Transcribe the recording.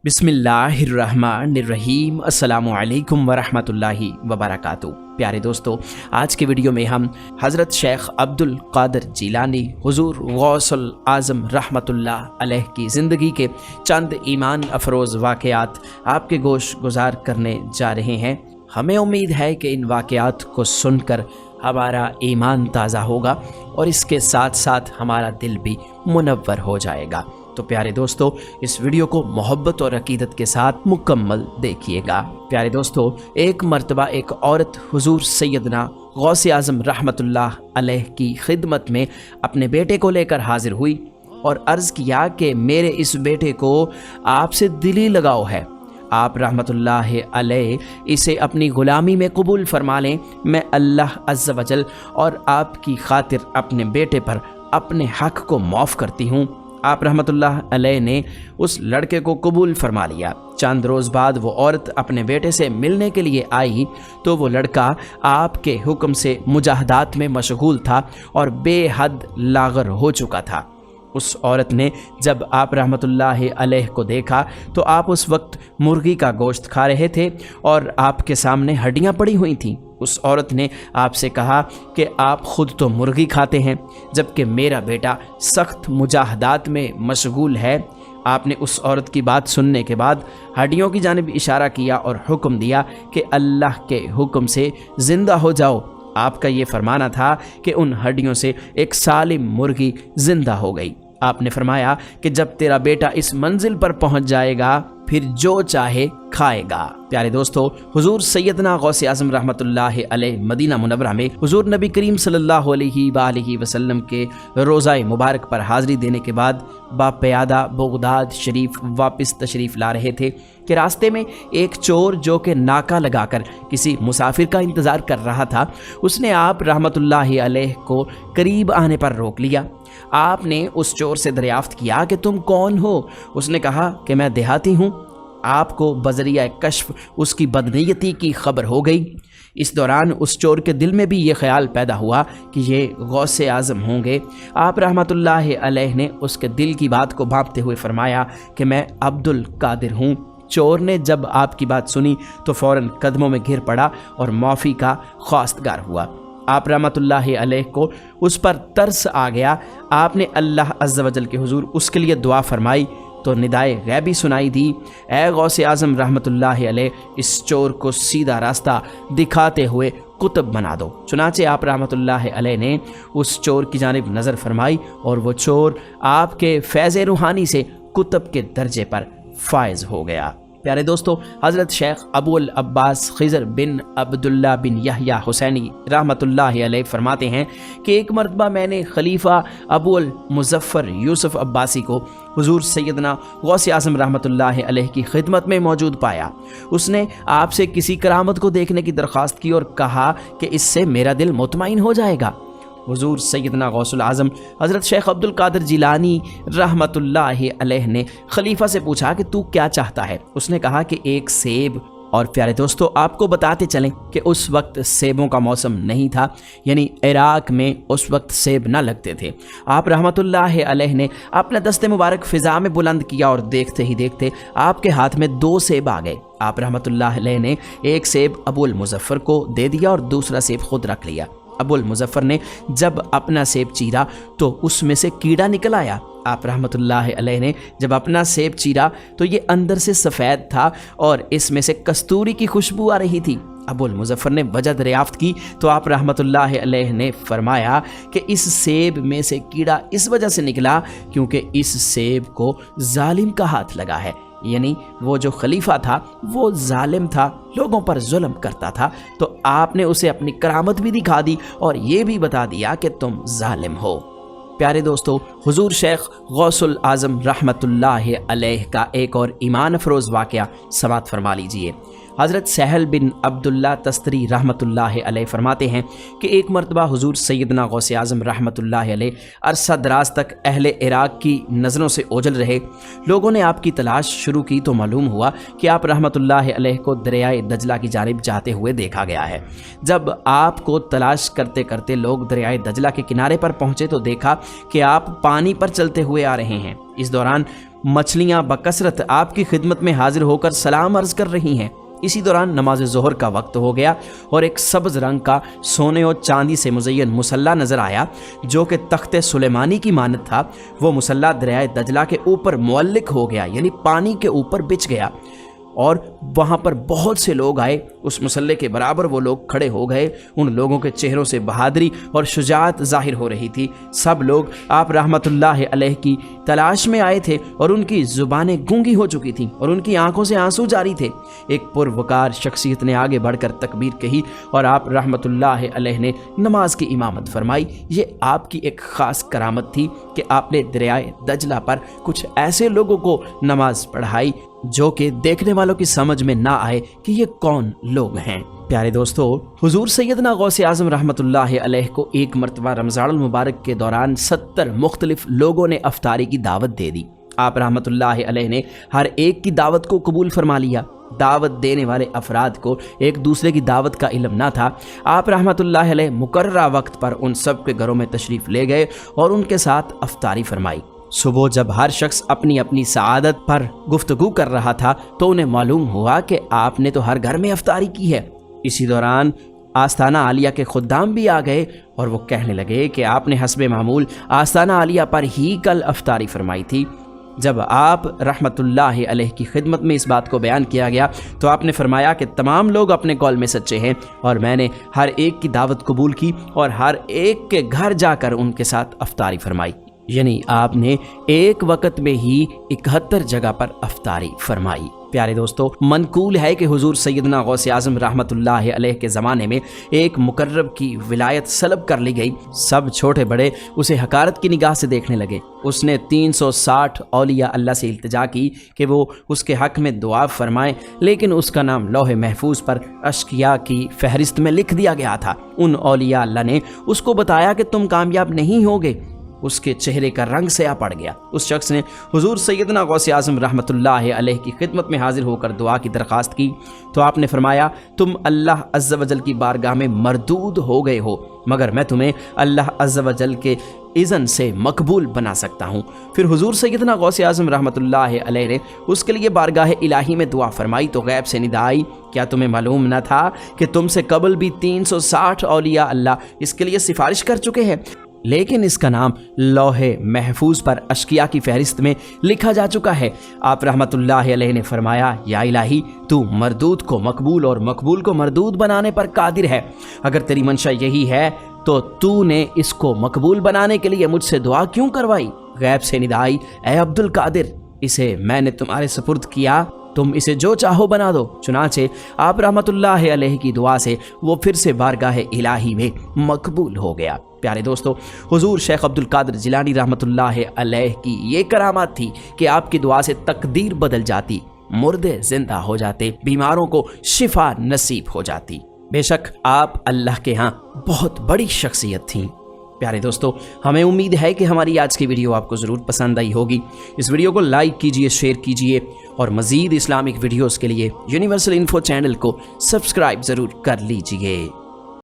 बिस्मिल्लाहिर्रहमानिर्रहीम अस्सलामुअलैकुम वरहमतुल्लाहि वबरकातुहू। प्यारे दोस्तों, आज के वीडियो में हम हज़रत शेख अब्दुल कादिर जिलानी हुज़ूर गौसुल आज़म रहमतुल्लाह अलैह की ज़िंदगी के चंद ईमान अफरोज़ वाक़यात आपके गोश गुजार करने जा रहे हैं। हमें उम्मीद है कि इन वाक़यात को सुनकर हमारा ईमान ताज़ा होगा और इसके साथ साथ हमारा दिल भी मुनव्वर हो जाएगा। तो प्यारे दोस्तों, इस वीडियो को मोहब्बत और अकीदत के साथ मुकम्मल देखिएगा। प्यारे दोस्तों, एक मर्तबा एक औरत हुजूर सैयदना गौसे आज़म रहमतुल्लाह अलैह की खिदमत में अपने बेटे को लेकर हाजिर हुई और अर्ज़ किया कि मेरे इस बेटे को आपसे दिली लगाव है, आप रहमतुल्लाह अलैह इसे अपनी ग़ुलामी में कबूल फरमा लें। मैं अल्लाह अज़्ज़ वजल और आपकी खातिर अपने बेटे पर अपने हक़ को माफ़ करती हूँ। आप रहमतुल्लाह अलैह ने उस लड़के को कबूल फरमा लिया। चंद रोज़ बाद वो औरत अपने बेटे से मिलने के लिए आई तो वो लड़का आपके हुक्म से मुजाहदात में मशगूल था और बेहद लागर हो चुका था। उस औरत ने जब आप रहमतुल्लाह अलैह को देखा तो आप उस वक्त मुर्गी का गोश्त खा रहे थे और आपके सामने हड्डियां पड़ी हुई थीं। उस औरत ने आपसे कहा कि आप ख़ुद तो मुर्गी खाते हैं जबकि मेरा बेटा सख्त मुजाहदात में मशगूल है। आपने उस औरत की बात सुनने के बाद हड्डियों की जानिब इशारा किया और हुक्म दिया कि अल्लाह के हुक्म से ज़िंदा हो जाओ। आपका ये फरमाना था कि उन हड्डियों से एक सालिम मुर्गी ज़िंदा हो गई। आपने फरमाया कि जब तेरा बेटा इस मंजिल पर पहुंच जाएगा फिर जो चाहे खाएगा। प्यारे दोस्तों, हुजूर सैयदना गौसे आज़म रहमतुल्लाह अलैह मदीना मुनव्वरा में हुजूर नबी करीम सल्लल्लाहु अलैहि वसल्लम के रोज़ा मुबारक पर हाज़री देने के बाद बाक़यादा बगदाद शरीफ वापस तशरीफ़ ला रहे थे कि रास्ते में एक चोर जो कि नाका लगाकर किसी मुसाफिर का इंतज़ार कर रहा था, उसने आप रहमतुल्लाह अलैह को करीब आने पर रोक लिया। आपने उस चोर से दरियाफ्त किया कि तुम कौन हो? उसने कहा कि मैं देहाती हूँ। आपको बज़रिया कश्फ उसकी बदनीयती की खबर हो गई। इस दौरान उस चोर के दिल में भी ये ख्याल पैदा हुआ कि ये गौसे आज़म होंगे। आप रहमतुल्लाह अलैह ने उसके दिल की बात को भांपते हुए फरमाया कि मैं अब्दुल कादिर हूँ। चोर ने जब आपकी बात सुनी तो फ़ौरन कदमों में गिर पड़ा और माफ़ी का ख्वास्तगार हुआ। आप रहमतुल्लाह अलैह को उस पर तरस आ गया। आपने अल्लाह अज़्ज़ वजल के हुजूर उसके लिए दुआ फरमाई तो निदाए गैबी सुनाई दी, ए गौसे आज़म रहमतुल्लाह अलैह इस चोर को सीधा रास्ता दिखाते हुए कुतुब बना दो। चुनाचे आप रहमतुल्लाह अलैह ने उस चोर की जानिब नज़र फरमाई और वो चोर आपके फैज़ रूहानी से कुतुब के दर्जे पर फायज़ हो गया। प्यारे दोस्तों, हज़रत शेख अबुल अब्बास खिज़र बिन अब्दुल्ला बिन यहया हुसैनी रहमतुल्लाह अलैह फरमाते हैं कि एक मरतबा मैंने खलीफा अबुल मुज़फ़्फ़र यूसुफ़ अब्बासी को हुज़ूर सैयदना गौसे आज़म रहमतुल्लाह अलैह की खिदमत में मौजूद पाया। उसने आपसे किसी करामत को देखने की दरख्वास्त की और कहा कि इससे मेरा दिल मुतमईन हो जाएगा। हुज़ूर सैयदना गौसुल आज़म हज़रत शेख अब्दुल कादिर जिलानी रहमतुल्लाह अलैह ने खलीफा से पूछा कि तू क्या चाहता है? उसने कहा कि एक सेब। और प्यारे दोस्तों, आपको बताते चलें कि उस वक्त सेबों का मौसम नहीं था, यानी इराक़ में उस वक्त सेब न लगते थे। आप रहमतुल्लाह अलैह ने अपना दस्ते मुबारक फ़िज़ा में बुलंद किया और देखते ही देखते आपके हाथ में 2 सेब आ गए। आप रहमतुल्लाह अलैह ने एक सेब अबुल मुज़फ़्फ़र को दे दिया और दूसरा सेब खुद रख लिया। अबुल मुज़फ़्फ़र ने जब अपना सेब चीरा तो उसमें से कीड़ा निकल आया। आप रहमतुल्लाह अलैह ने जब अपना सेब चीरा तो ये अंदर से सफ़ेद था और इसमें से कस्तूरी की खुशबू आ रही थी। अबुल मुज़फ़्फ़र ने वजह दरियाफ्त की तो आप रहमतुल्लाह अलैह ने फरमाया कि इस सेब में से कीड़ा इस वजह से निकला क्योंकि इस सेब को जालिम का हाथ लगा है, यानी वो जो खलीफा था वो जालिम था, लोगों पर जुल्म करता था, तो आपने उसे अपनी करामत भी दिखा दी और ये भी बता दिया कि तुम जालिम हो। प्यारे दोस्तों, हुजूर शेख गौसुल आज़म रहमतुल्लाह अलैह का एक और ईमान अफरोज़ वाक़या समाअत फरमा लीजिए। हज़रत सहल बिन अब्दुल्ला तस्तरी रहमतुल्लाह अलैह फरमाते हैं कि एक मरतबा हुजूर सैयदना गौसे आज़म रहमतुल्लाह अलैह अरसा दराज तक अहले इराक़ की नज़रों से ओझल रहे। लोगों ने आपकी तलाश शुरू की तो मालूम हुआ कि आप रहमतुल्लाह अलैह को दरियाए दजला की जानिब जाते हुए देखा गया है। जब आपको तलाश करते करते लोग दरियाए दजला के किनारे पर पहुँचे तो देखा कि आप पानी पर चलते हुए आ रहे हैं। इस दौरान मछलियाँ बकसरत आपकी खिदमत में हाजिर होकर सलाम अर्ज़ कर रही हैं। इसी दौरान नमाज ज़ोहर का वक्त हो गया और एक सब्ज़ रंग का सोने और चांदी से मुज़य्यन मुसल्ला नज़र आया जो कि तख्ते सुलेमानी की मानत था। वो मुसल्ला दरियाए दजला के ऊपर मुअल्लिक हो गया, यानी पानी के ऊपर बिछ गया, और वहाँ पर बहुत से लोग आए। उस मुसल्ले के बराबर वो लोग खड़े हो गए। उन लोगों के चेहरों से बहादुरी और शुजाअत ज़ाहिर हो रही थी। सब लोग आप रहमतुल्लाह अलैह की तलाश में आए थे और उनकी ज़ुबानें गूंगी हो चुकी थीं और उनकी आंखों से आंसू जारी थे। एक पुरवकार शख्सियत ने आगे बढ़कर तकबीर कही और आप रहमतुल्लाह अलैह ने नमाज की इमामत फरमाई। ये आपकी एक ख़ास करामत थी कि आपने दरियाए दजला पर कुछ ऐसे लोगों को नमाज पढ़ाई जो कि देखने वालों की समझ में ना आए कि ये कौन लोग हैं। प्यारे दोस्तों, हुजूर सैयदना गौसे आज़म रहमतुल्लाह अलैह को एक मरतबा रमज़ानुल मुबारक के दौरान 70 मुख्तलिफ लोगों ने अफ्तारी की दावत दे दी। आप रहमतुल्लाह अलैह ने हर एक की दावत को कबूल फरमा लिया। दावत देने वाले अफराद को एक दूसरे की दावत का इल्म ना था। आप रहमतुल्लाह अलैह मुकर्ररा वक्त पर उन सब के घरों में तशरीफ़ ले गए और उनके साथ अफ्तारी फरमाई। सुबह जब हर शख्स अपनी अपनी सआदत पर गुफ्तगू कर रहा था तो उन्हें मालूम हुआ कि आपने तो हर घर में अफ्तारी की है। इसी दौरान आस्ताना आलिया के खुद्दाम भी आ गए और वो कहने लगे कि आपने हस्बे मामूल आस्ताना आलिया पर ही कल अफ्तारी फरमाई थी। जब आप रहमतुल्लाह अलैह की खिदमत में इस बात को बयान किया गया तो आपने फरमाया कि तमाम लोग अपने कौल में सच्चे हैं और मैंने हर एक की दावत कबूल की और हर एक के घर जाकर उनके साथ अफ्तारी फरमाई। यानी आपने एक वक्त में ही 71 जगह पर अफ्तारी फरमाई। प्यारे दोस्तों, मनकूल है कि हुजूर सैयदना गौसे आज़म रहमतुल्लाह अलैह के ज़माने में एक मुकर्रब की विलायत सलब कर ली गई। सब छोटे बड़े उसे हकारत की निगाह से देखने लगे। उसने 360 औलिया अल्लाह से इल्तिजा की कि वो उसके हक़ में दुआ फरमाएं, लेकिन उसका नाम लौह महफूज पर अशकिया की फहरिस्त में लिख दिया गया था। उन औलिया अल्लाह ने उसको बताया कि तुम कामयाब नहीं होगे। उसके चेहरे का रंग सया पड़ गया। उस शख्स ने हुजूर सैयदना गौसे आज़म रहमतुल्लाह अलैह की खिदमत में हाजिर होकर दुआ की दरख्वास्त की तो आपने फरमाया, तुम अल्लाह अज़्ज़ वजल की बारगाह में मरदूद हो गए हो, मगर मैं तुम्हें अल्लाह अज़्ज़ वजल के इज़न से मकबूल बना सकता हूँ। फिर हुजूर सैयदना गौसे आज़म रहमतुल्लाह अलैह ने उसके लिए बारगाह इलाही में दुआ फरमाई तो गैब से निदा आई, क्या तुम्हें मालूम न था कि तुमसे कबल भी 360 औलिया अल्लाह इसके लिए सिफारिश कर चुके हैं, लेकिन इसका नाम लौहे महफूज पर अशकिया की फहरिस्त में लिखा जा चुका है। आप रहमतुल्लाह अलैह ने फरमाया, या इलाही, तू मरदूद को मकबूल और मकबूल को मरदूद बनाने पर कादिर है। अगर तेरी मंशा यही है तो तूने इसको मकबूल बनाने के लिए मुझसे दुआ क्यों करवाई? गैब से निदा आई, ए अब्दुल कादिर, इसे मैंने तुम्हारे सुपुर्द किया, तुम इसे जो चाहो बना दो। चुनाचे आप रहमतुल्लाह अलैह की दुआ से वो फिर से बारगाह इलाही में मकबूल हो गया। प्यारे दोस्तों, हुजूर शेख अब्दुल कादिर जिलानी रहमतुल्लाह अलैह की ये करामात थी कि आपकी दुआ से तकदीर बदल जाती, मुर्दे जिंदा हो जाते, बीमारों को शिफा नसीब हो जाती। बेशक आप अल्लाह के यहाँ बहुत बड़ी शख्सियत थी। प्यारे दोस्तों, हमें उम्मीद है कि हमारी आज की वीडियो आपको ज़रूर पसंद आई होगी। इस वीडियो को लाइक कीजिए, शेयर कीजिए और मज़ीद इस्लामिक वीडियोज़ के लिए यूनिवर्सल इन्फो चैनल को सब्सक्राइब ज़रूर कर लीजिए।